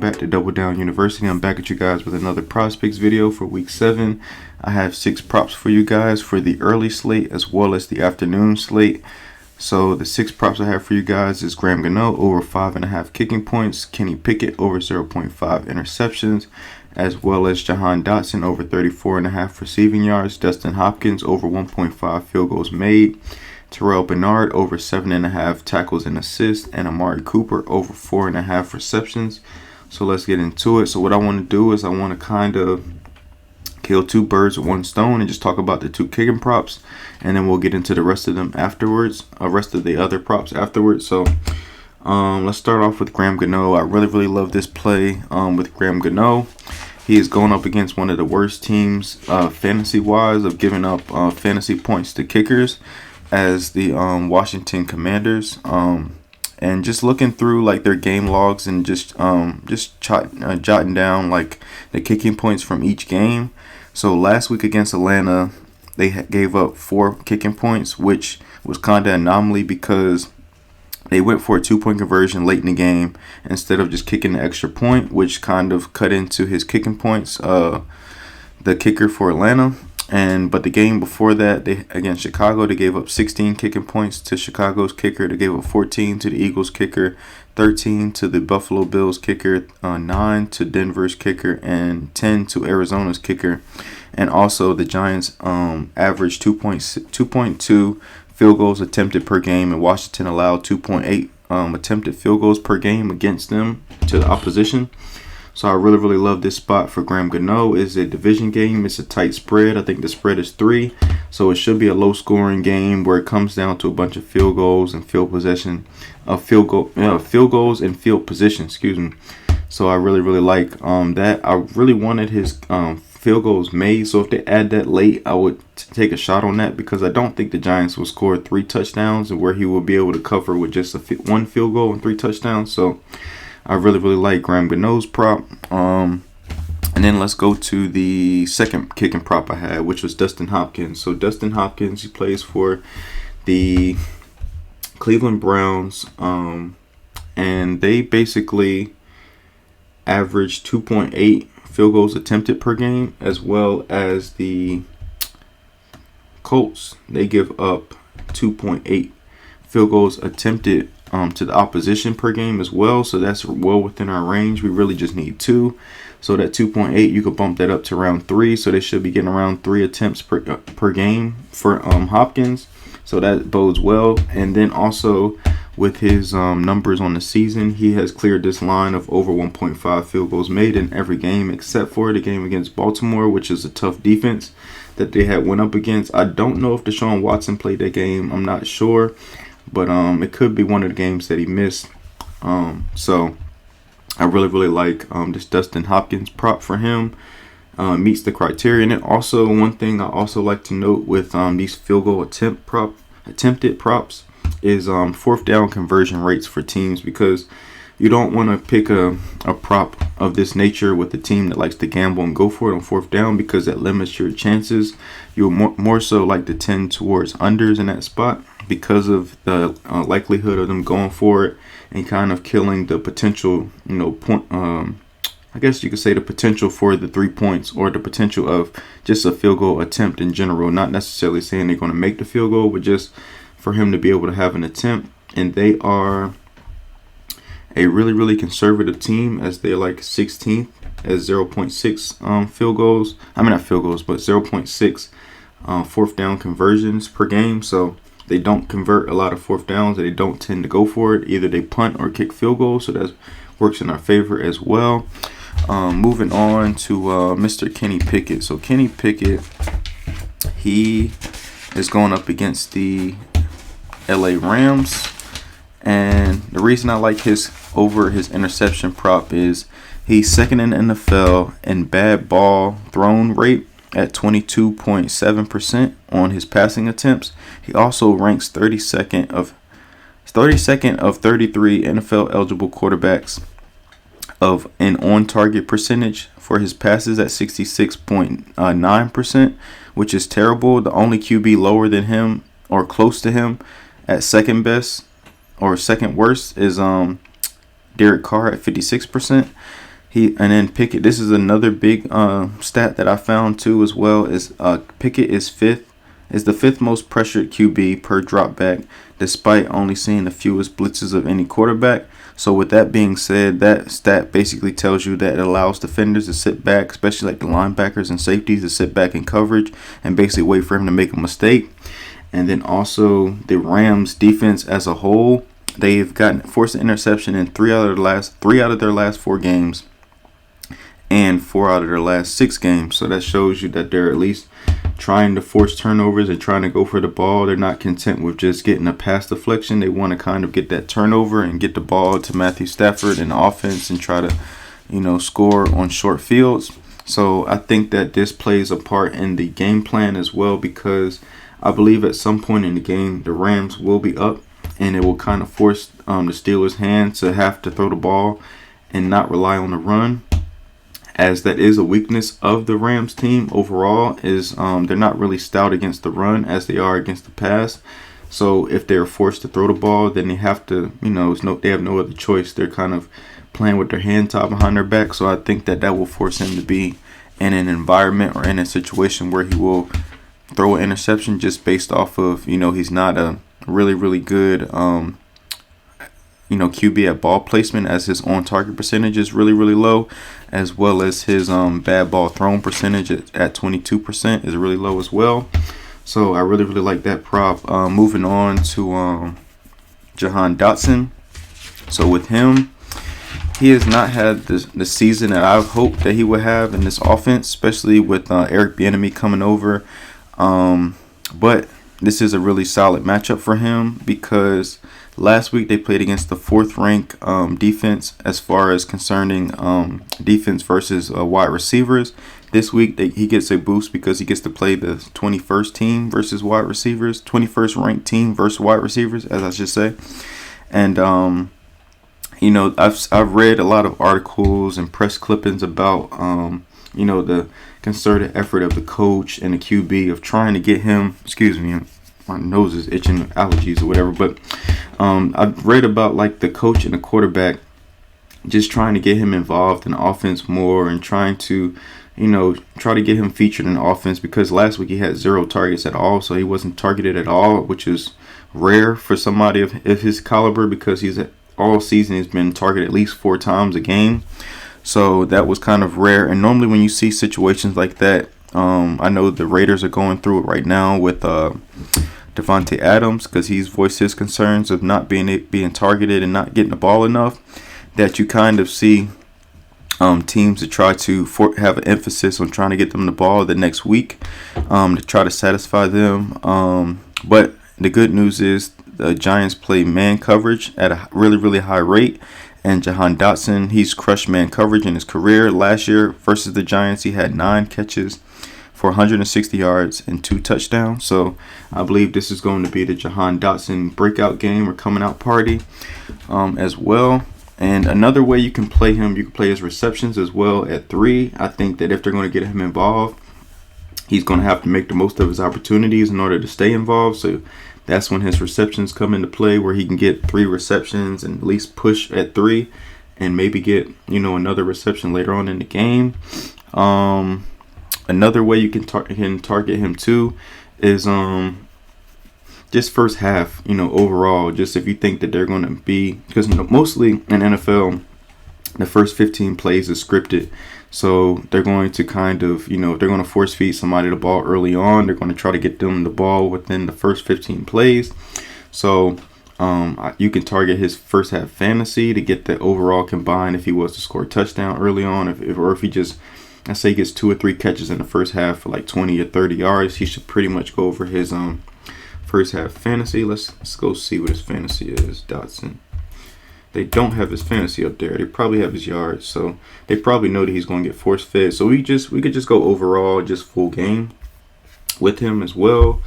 back to Double Down University. I'm back at you guys with another Prizepicks video for week 7. I have 6 props for you guys for the early slate as well as the afternoon slate. So the 6 props I have for you guys is Graham Gano over 5.5 kicking points, Kenny Pickett over 0.5 interceptions, as well as Jahan Dotson over 34.5 receiving yards, Dustin Hopkins over 1.5 field goals made, Terrell Bernard over 7.5 tackles and assists, and Amari Cooper over 4.5 receptions. So let's get into it. So what I want to do is I want to kind of kill 2 birds with 1 stone and just talk about the 2 kicking props, and then we'll get into the rest of them afterwards, rest of the other props afterwards. So let's start off with Graham Gano. I really love this play with Graham Gano. He is going up against one of the worst teams fantasy-wise of giving up fantasy points to kickers, as the Washington Commanders. And just looking through like their game logs and just jotting down like the kicking points from each game. So last week against Atlanta, they gave up 4 kicking points, which was kind of anomaly because they went for a 2-point conversion late in the game instead of just kicking the extra point, which kind of cut into his kicking points, the kicker for Atlanta. But the game before that, against Chicago, they gave up 16 kicking points to Chicago's kicker. They gave up 14 to the Eagles kicker, 13 to the Buffalo Bills kicker, 9 to Denver's kicker, and 10 to Arizona's kicker. And also the Giants averaged 2.2 field goals attempted per game, and Washington allowed 2.8 attempted field goals per game against them to the opposition. So I really love this spot for Graham Gano. It's a division game. It's a tight spread. I think the spread is 3. So it should be a low-scoring game where it comes down to a bunch of field goals and field position, field goals and field position. Excuse me. So I really like that. I really wanted his field goals made. So if they add that late, I would take a shot on that because I don't think the Giants will score 3 touchdowns, and where he will be able to cover with just 1 field goal and 3 touchdowns. So I really like Graham Gano's prop. And then let's go to the second kicking prop I had, which was Dustin Hopkins. So Dustin Hopkins, he plays for the Cleveland Browns, and they basically average 2.8 field goals attempted per game, as well as the Colts. They give up 2.8 field goals attempted to the opposition per game as well. So that's well within our range. We really just need 2. So that 2.8, you could bump that up to around 3. So they should be getting around 3 attempts per game for Hopkins. So that bodes well. And then also with his numbers on the season, he has cleared this line of over 1.5 field goals made in every game except for the game against Baltimore, which is a tough defense that they had went up against. I don't know if Deshaun Watson played that game. I'm not sure. But it could be one of the games that he missed. So I really like this Dustin Hopkins prop for him. Meets the criteria. And then also one thing I also like to note with these field goal attempted props is 4th down conversion rates for teams, because you don't want to pick a prop of this nature with a team that likes to gamble and go for it on 4th down, because that limits your chances. You'll more so like to tend towards unders in that spot because of the likelihood of them going for it and kind of killing the potential, point. I guess you could say the potential for the 3 points, or the potential of just a field goal attempt in general. Not necessarily saying they're going to make the field goal, but just for him to be able to have an attempt. And they are a really conservative team, as they're like 16th at 0.6 field goals. I mean, not field goals, but 0.6 4th down conversions per game. So they don't convert a lot of 4th downs, and they don't tend to go for it. Either they punt or kick field goals, so that works in our favor as well. Moving on to Mr. Kenny Pickett. So Kenny Pickett, he is going up against the LA Rams. And the reason I like his interception prop is he's second in the NFL in bad ball thrown rate at 22.7% on his passing attempts. He also ranks 32nd of 33 NFL eligible quarterbacks of an on-target percentage for his passes at 66.9%, which is terrible. The only QB lower than him or close to him at second best or second worst is Derek Carr at 56%. And then Pickett. This is another big stat that I found too as well. Is Pickett is the fifth most pressured QB per drop back, despite only seeing the fewest blitzes of any quarterback. So with that being said, that stat basically tells you that it allows defenders to sit back, especially like the linebackers and safeties, to sit back in coverage and basically wait for him to make a mistake. And then also the Rams defense as a whole, they've gotten forced an interception in three out of their last 4 games. And 4 out of their last 6 games. So that shows you that they're at least trying to force turnovers and trying to go for the ball. They're not content with just getting a pass deflection. They want to kind of get that turnover and get the ball to Matthew Stafford in offense and try to, score on short fields. So I think that this plays a part in the game plan as well, because I believe at some point in the game the Rams will be up and it will kind of force the Steelers' hand to have to throw the ball and not rely on the run. As that is a weakness of the Rams team overall, is they're not really stout against the run as they are against the pass. So if they're forced to throw the ball, then they have to, they have no other choice. They're kind of playing with their hand tied behind their back. So I think that will force him to be in an environment or in a situation where he will throw an interception just based off of, he's not a really, really good QB at ball placement, as his on target percentage is really, really low, as well as his bad ball thrown percentage at 22% is really low as well. So I really, really like that prop. Moving on to Jahan Dotson. So with him, he has not had the season that I hoped that he would have in this offense, especially with Eric Bieniemy coming over. But this is a really solid matchup for him, because last week they played against the 4th-ranked defense as far as concerning defense versus wide receivers. This week he gets a boost because he gets to play the 21st team versus wide receivers, 21st ranked team versus wide receivers, as I should say. And I've read a lot of articles and press clippings about the concerted effort of the coach and the QB of trying to get him. Excuse me, my nose is itching, allergies or whatever. But I've read about like the coach and the quarterback just trying to get him involved in the offense more and trying to, try to get him featured in the offense, because last week he had 0 targets at all, so he wasn't targeted at all, which is rare for somebody of his caliber, because he's all season he's been targeted at least 4 times a game. So that was kind of rare. And normally when you see situations like that, I know the Raiders are going through it right now with Devontae Adams, because he's voiced his concerns of not being targeted and not getting the ball enough, that you kind of see teams to try to have an emphasis on trying to get them the ball the next week to try to satisfy them. But the good news is the Giants play man coverage at a really, really high rate. And Jahan Dotson, he's crushed man coverage in his career. Last year versus the Giants, he had 9 catches for 160 yards and 2 touchdowns. So I believe this is going to be the Jahan Dotson breakout game or coming out party as well. And another way you can play him, you can play his receptions as well at 3. I think that if they're going to get him involved, he's going to have to make the most of his opportunities in order to stay involved. So that's when his receptions come into play, where he can get 3 receptions and at least push at 3 and maybe get, another reception later on in the game. Another way you can target him too is just first half, overall, just if you think that they're going to be, because mostly in NFL, the first 15 plays is scripted. So they're going to kind of, they're going to force feed somebody the ball early on. They're going to try to get them the ball within the first 15 plays. So you can target his first half fantasy to get the overall combined if he was to score a touchdown early on. If he just, I say, gets 2 or 3 catches in the first half for like 20 or 30 yards, he should pretty much go over his first half fantasy. Let's go see what his fantasy is, Dotson. They don't have his fantasy up there. They probably have his yards, so they probably know that he's going to get force fed. So we could just go overall, just full game with him as well.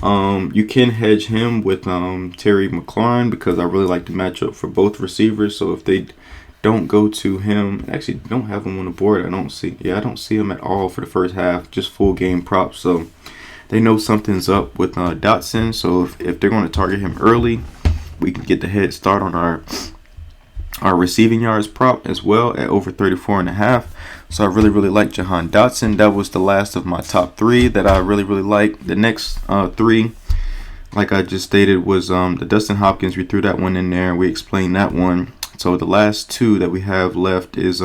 You can hedge him with Terry McLaurin, because I really like the matchup for both receivers. So if they don't go to him, actually don't have him on the board. I don't see him at all for the first half. Just full game props. So they know something's up with Dotson. So if they're going to target him early, we can get the head start on our our receiving yards prop as well at over 34.5. So I really like Jahan Dotson. That was the last of my top 3 that I really like. The next 3, like I just stated, was the Dustin Hopkins. We threw that one in there. We explained that one. So the last 2 that we have left is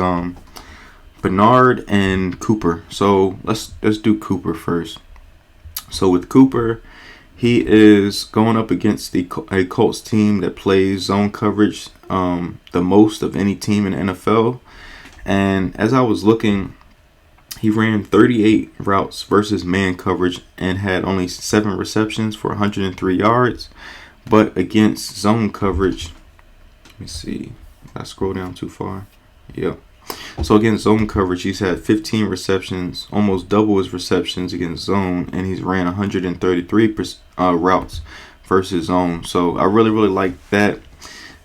Bernard and Cooper. So let's do Cooper first. So with Cooper, he is going up against a Colts team that plays zone coverage the most of any team in the NFL. And as I was looking, he ran 38 routes versus man coverage and had only 7 receptions for 103 yards. But against zone coverage, let me see, did I scroll down too far? Yep. So against zone coverage, he's had 15 receptions, almost double his receptions against zone, and he's ran 133 routes versus zone. So I really like that,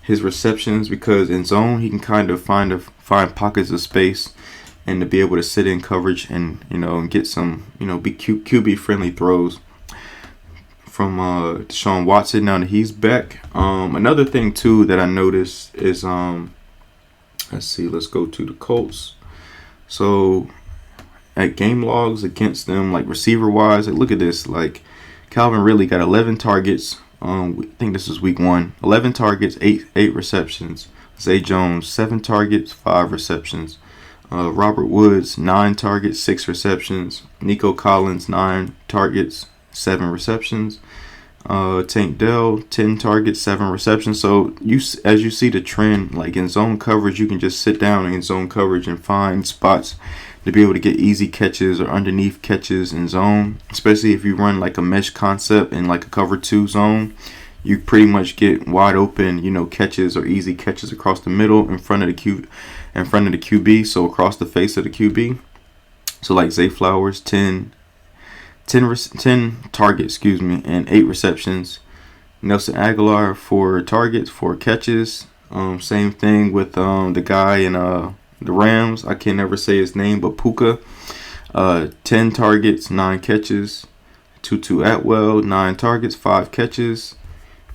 his receptions, because in zone he can kind of find pockets of space and to be able to sit in coverage and and get some be QB friendly throws from Deshaun Watson now that he's back. Another thing too that I noticed is let's see, let's go to the Colts. So at game logs against them, like receiver wise, like look at this. Like Calvin Ridley got 11 targets. I think this is week 1. 11 targets, 8 receptions. Zay Jones 7 targets, 5 receptions. Robert Woods 9 targets, 6 receptions. Nico Collins 9 targets, 7 receptions. Tank Dell 10 targets, 7 receptions. So as you see the trend, like in zone coverage, you can just sit down in zone coverage and find spots to be able to get easy catches or underneath catches in zone. Especially if you run like a mesh concept in like a cover 2 zone, you pretty much get wide open, catches or easy catches across the middle in front of the QB, so across the face of the QB. So like Zay Flowers 10 targets, and 8 receptions. Nelson Aguilar 4 targets, 4 catches. Same thing with the guy in the Rams. I can never say his name, but Puka. 10 targets, 9 catches. Tutu Atwell 9 targets, 5 catches.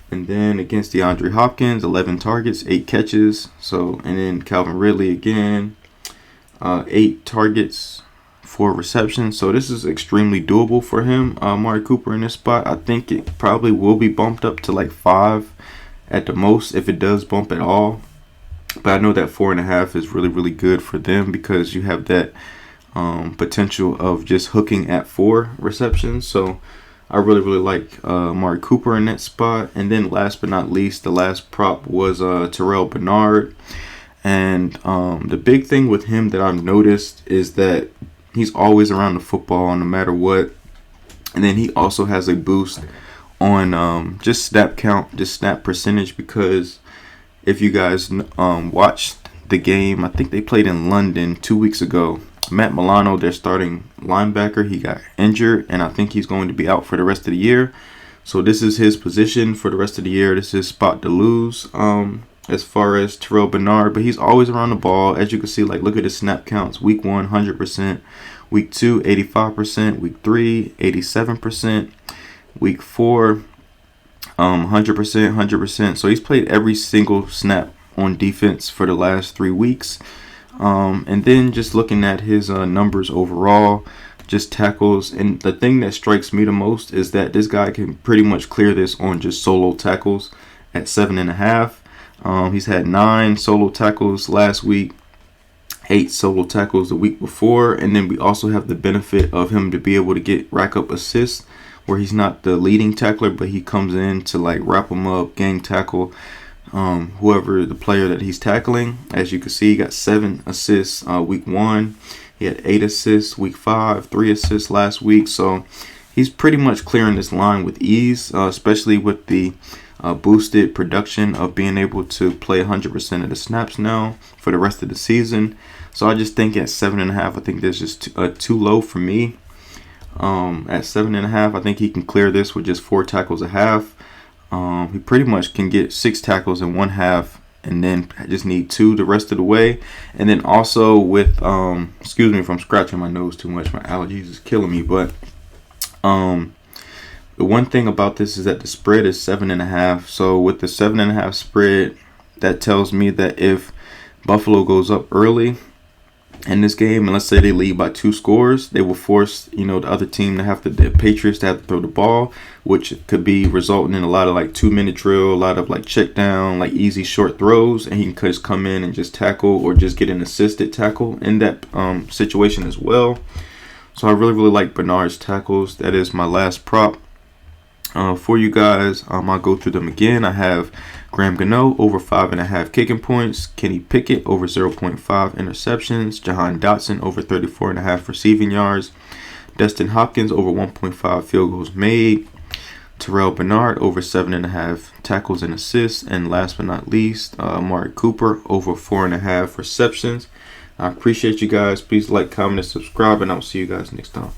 And then against DeAndre Hopkins, 11 targets, 8 catches. And then Calvin Ridley again, 8 targets, 4 receptions. So this is extremely doable for him. Amari Cooper in this spot, I think it probably will be bumped up to like 5 at the most, if it does bump at all. But I know that 4.5 is really good for them, because you have that potential of just hooking at 4 receptions. So I really like Amari Cooper in that spot. And then last but not least, the last prop was Terrell Bernard. And the big thing with him that I've noticed is that he's always around the football no matter what. And then he also has a boost on just snap count, just snap percentage, because if you guys watched the game, I think they played in London 2 weeks ago. Matt Milano, their starting linebacker, he got injured, and I think he's going to be out for the rest of the year. So this is his position for the rest of the year. This is his spot to lose as far as Terrell Bernard. But he's always around the ball. As you can see, like look at his snap counts. Week 1, 100%. Week 2, 85%. Week 3, 87%. Week 4, 100%, 100%. So he's played every single snap on defense for the last 3 weeks. And then just looking at his numbers overall, just tackles, and the thing that strikes me the most is that this guy can pretty much clear this on just solo tackles at 7.5. He's had 9 solo tackles last week, 8 solo tackles the week before, and then we also have the benefit of him to be able to rack up assists, where he's not the leading tackler, but he comes in to like wrap him up, gang tackle whoever the player that he's tackling. As you can see, he got 7 assists week 1. He had 8 assists week 5, 3 assists last week. So he's pretty much clearing this line with ease, especially with the boosted production of being able to play 100% of the snaps now for the rest of the season. So I just think at 7.5, I think that's just too low for me. At 7.5, I think he can clear this with just 4 tackles a half. He pretty much can get 6 tackles in 1 half, and then just need 2 the rest of the way. And then also with excuse me if I'm scratching my nose too much, my allergies is killing me. But the one thing about this is that the spread is 7.5. So with the 7.5 spread, That tells me that if Buffalo goes up early in this game, and let's say they lead by 2 scores, they will force, the other team to have to, the Patriots to have to throw the ball, which could be resulting in a lot of like 2-minute drill, a lot of like check down, like easy short throws, and he can just come in and just tackle or just get an assisted tackle in that situation as well. So I really like Bernard's tackles. That is my last prop for you guys. I'll go through them again. I have Graham Gano over 5.5 kicking points, Kenny Pickett over 0.5 interceptions, Jahan Dotson over 34.5 receiving yards, Dustin Hopkins over 1.5 field goals made, Terrell Bernard over 7.5 tackles and assists, and last but not least, Amari Cooper over 4.5 receptions. I appreciate you guys. Please like, comment, and subscribe, and I'll see you guys next time.